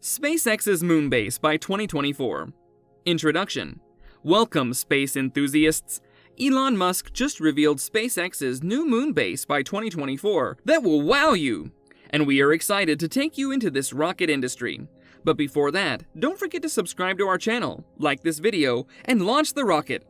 SpaceX's moon base by 2024. Introduction. Welcome, space enthusiasts. Elon Musk just revealed SpaceX's new moon base by 2024 that will wow you! And we are excited to take you into this rocket industry. But before that, don't forget to subscribe to our channel, like this video, and launch the rocket,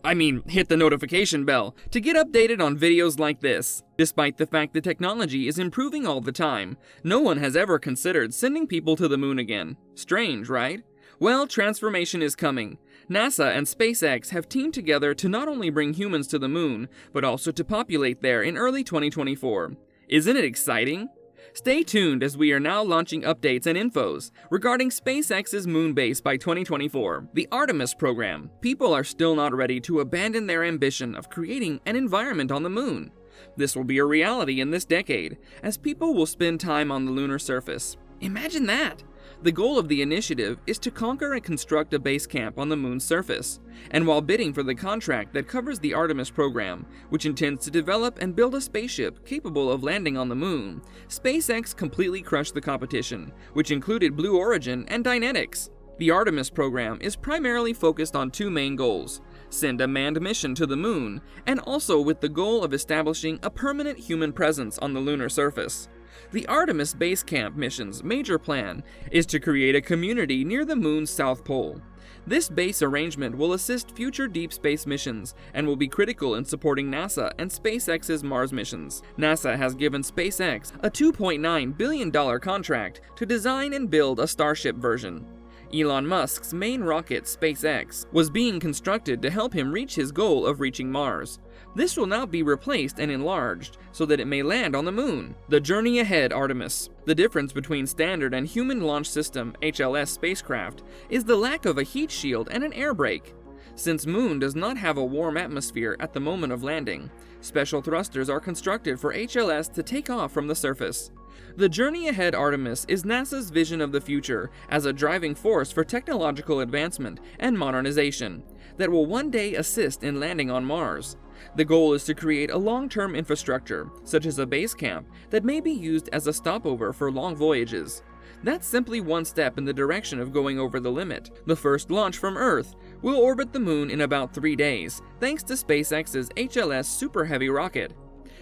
hit the notification bell, to get updated on videos like this. Despite the fact the technology is improving all the time, no one has ever considered sending people to the moon again. Strange, right? Well, transformation is coming. NASA and SpaceX have teamed together to not only bring humans to the moon, but also to populate there in early 2024. Isn't it exciting? Stay tuned as we are now launching updates and infos regarding SpaceX's moon base by 2024, the Artemis Program. People are still not ready to abandon their ambition of creating an environment on the moon. This will be a reality in this decade, as people will spend time on the lunar surface. Imagine that! The goal of the initiative is to conquer and construct a base camp on the moon's surface, and while bidding for the contract that covers the Artemis program, which intends to develop and build a spaceship capable of landing on the moon, SpaceX completely crushed the competition, which included Blue Origin and Dynetics. The Artemis program is primarily focused on two main goals: send a manned mission to the moon, and also with the goal of establishing a permanent human presence on the lunar surface. The Artemis Base Camp mission's major plan is to create a community near the moon's south pole. This base arrangement will assist future deep space missions and will be critical in supporting NASA and SpaceX's Mars missions. NASA has given SpaceX a $2.9 billion contract to design and build a Starship version. Elon Musk's main rocket, SpaceX, was being constructed to help him reach his goal of reaching Mars. This will now be replaced and enlarged so that it may land on the moon. The journey ahead, Artemis. The difference between standard and human launch system (HLS) spacecraft is the lack of a heat shield and an air brake. Since Moon does not have a warm atmosphere at the moment of landing, special thrusters are constructed for HLS to take off from the surface. The journey ahead, Artemis, is NASA's vision of the future as a driving force for technological advancement and modernization that will one day assist in landing on Mars. The goal is to create a long-term infrastructure, such as a base camp, that may be used as a stopover for long voyages. That's simply one step in the direction of going over the limit. The first launch from Earth will orbit the moon in about 3 days, thanks to SpaceX's HLS Super Heavy rocket.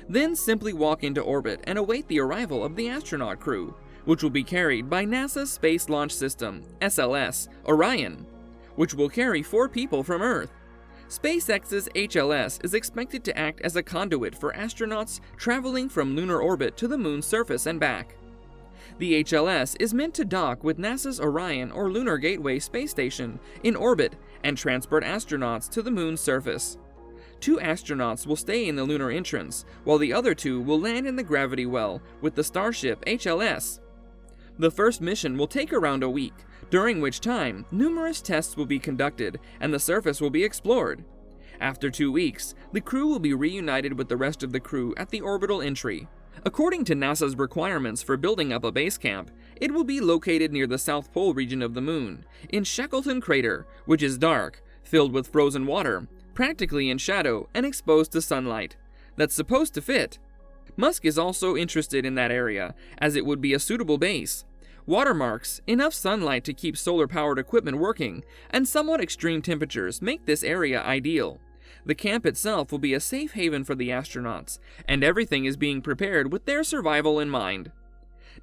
Then simply walk into orbit and await the arrival of the astronaut crew, which will be carried by NASA's Space Launch System, SLS, Orion, which will carry 4 people from Earth. SpaceX's HLS is expected to act as a conduit for astronauts traveling from lunar orbit to the moon's surface and back. The HLS is meant to dock with NASA's Orion or Lunar Gateway space station in orbit and transport astronauts to the moon's surface. 2 astronauts will stay in the lunar entrance, while the other 2 will land in the gravity well with the Starship HLS. The first mission will take around a week, during which time numerous tests will be conducted and the surface will be explored. After 2 weeks, the crew will be reunited with the rest of the crew at the orbital entry. According to NASA's requirements for building up a base camp, it will be located near the South Pole region of the moon, in Shackleton Crater, which is dark, filled with frozen water, practically in shadow and exposed to sunlight. That's supposed to fit. Musk is also interested in that area, as it would be a suitable base. Watermarks, enough sunlight to keep solar-powered equipment working, and somewhat extreme temperatures make this area ideal. The camp itself will be a safe haven for the astronauts, and everything is being prepared with their survival in mind.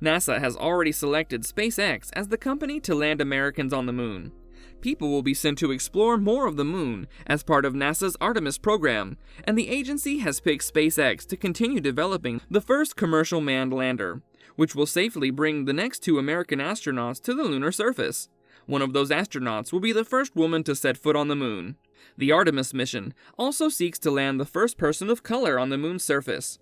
NASA has already selected SpaceX as the company to land Americans on the moon. People will be sent to explore more of the moon as part of NASA's Artemis program, and the agency has picked SpaceX to continue developing the first commercial manned lander, which will safely bring the next 2 American astronauts to the lunar surface. One of those astronauts will be the first woman to set foot on the moon. The Artemis mission also seeks to land the first person of color on the moon's surface.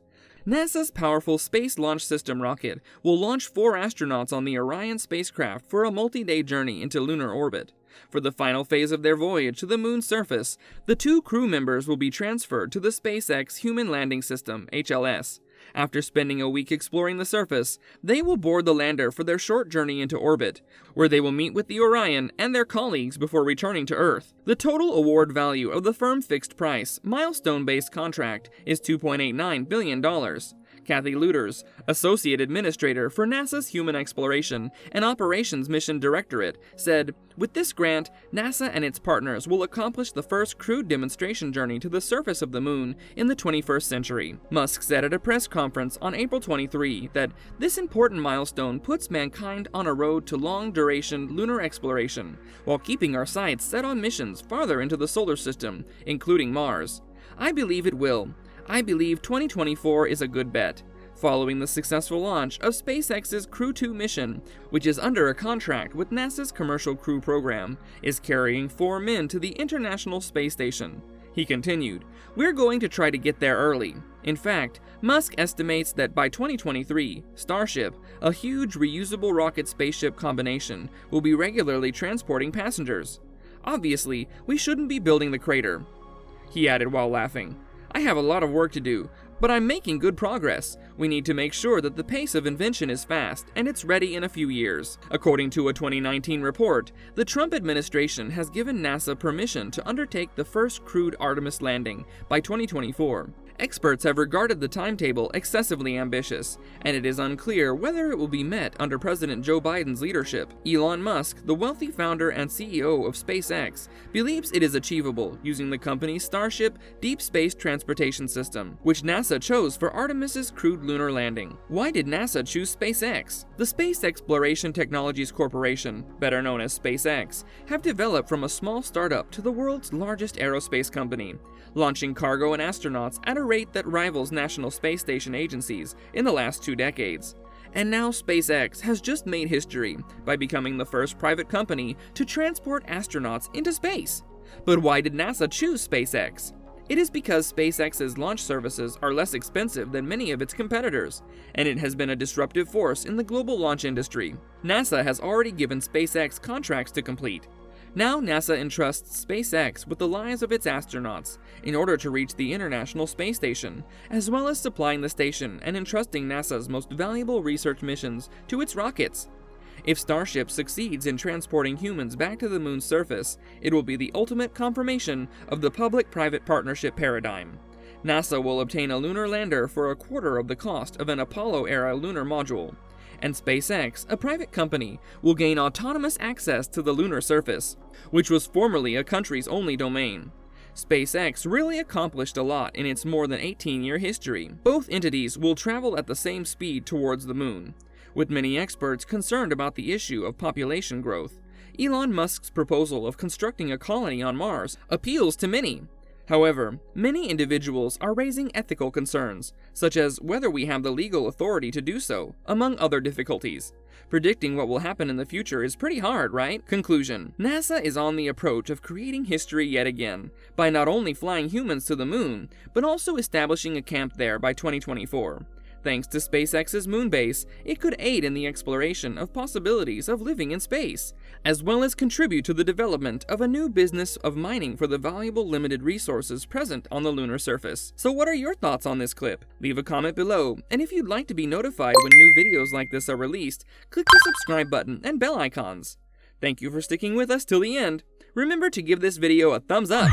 NASA's powerful Space Launch System rocket will launch 4 astronauts on the Orion spacecraft for a multi-day journey into lunar orbit. For the final phase of their voyage to the moon's surface, the 2 crew members will be transferred to the SpaceX Human Landing System, HLS. After spending a week exploring the surface, they will board the lander for their short journey into orbit, where they will meet with the Orion and their colleagues before returning to Earth. The total award value of the firm fixed-price, milestone-based contract is $2.89 billion. Kathy Luters, Associate Administrator for NASA's Human Exploration and Operations Mission Directorate, said, "With this grant, NASA and its partners will accomplish the first crewed demonstration journey to the surface of the moon in the 21st century." Musk said at a press conference on April 23 that this important milestone puts mankind on a road to long-duration lunar exploration, while keeping our sights set on missions farther into the solar system, including Mars. "I believe it will. I believe 2024 is a good bet." Following the successful launch of SpaceX's Crew 2 mission, which is under a contract with NASA's Commercial Crew Program, is carrying 4 men to the International Space Station. He continued, "We're going to try to get there early." In fact, Musk estimates that by 2023, Starship, a huge reusable rocket spaceship combination, will be regularly transporting passengers. "Obviously, we shouldn't be building the crater," he added while laughing. "I have a lot of work to do, but I'm making good progress. We need to make sure that the pace of invention is fast, and it's ready in a few years." According to a 2019 report, the Trump administration has given NASA permission to undertake the first crewed Artemis landing by 2024. Experts have regarded the timetable excessively ambitious, and it is unclear whether it will be met under President Joe Biden's leadership. Elon Musk, the wealthy founder and CEO of SpaceX, believes it is achievable using the company's Starship deep space transportation system, which NASA chose for Artemis's crewed lunar landing. Why did NASA choose SpaceX? The Space Exploration Technologies Corporation, better known as SpaceX, have developed from a small startup to the world's largest aerospace company, launching cargo and astronauts at a rate that rivals National Space Station agencies in the last 2 decades. And now SpaceX has just made history by becoming the first private company to transport astronauts into space. But why did NASA choose SpaceX? It is because SpaceX's launch services are less expensive than many of its competitors, and it has been a disruptive force in the global launch industry. NASA has already given SpaceX contracts to complete. Now NASA entrusts SpaceX with the lives of its astronauts in order to reach the International Space Station, as well as supplying the station and entrusting NASA's most valuable research missions to its rockets. If Starship succeeds in transporting humans back to the moon's surface, it will be the ultimate confirmation of the public-private partnership paradigm. NASA will obtain a lunar lander for a quarter of the cost of an Apollo-era lunar module, and SpaceX, a private company, will gain autonomous access to the lunar surface, which was formerly a country's only domain. SpaceX really accomplished a lot in its more than 18-year history. Both entities will travel at the same speed towards the moon, with many experts concerned about the issue of population growth. Elon Musk's proposal of constructing a colony on Mars appeals to many. However, many individuals are raising ethical concerns, such as whether we have the legal authority to do so, among other difficulties. Predicting what will happen in the future is pretty hard, right? Conclusion: NASA is on the approach of creating history yet again, by not only flying humans to the moon, but also establishing a camp there by 2024. Thanks to SpaceX's moon base, it could aid in the exploration of possibilities of living in space, as well as contribute to the development of a new business of mining for the valuable limited resources present on the lunar surface. So what are your thoughts on this clip? Leave a comment below, and if you'd like to be notified when new videos like this are released, click the subscribe button and bell icons. Thank you for sticking with us till the end. Remember to give this video a thumbs up.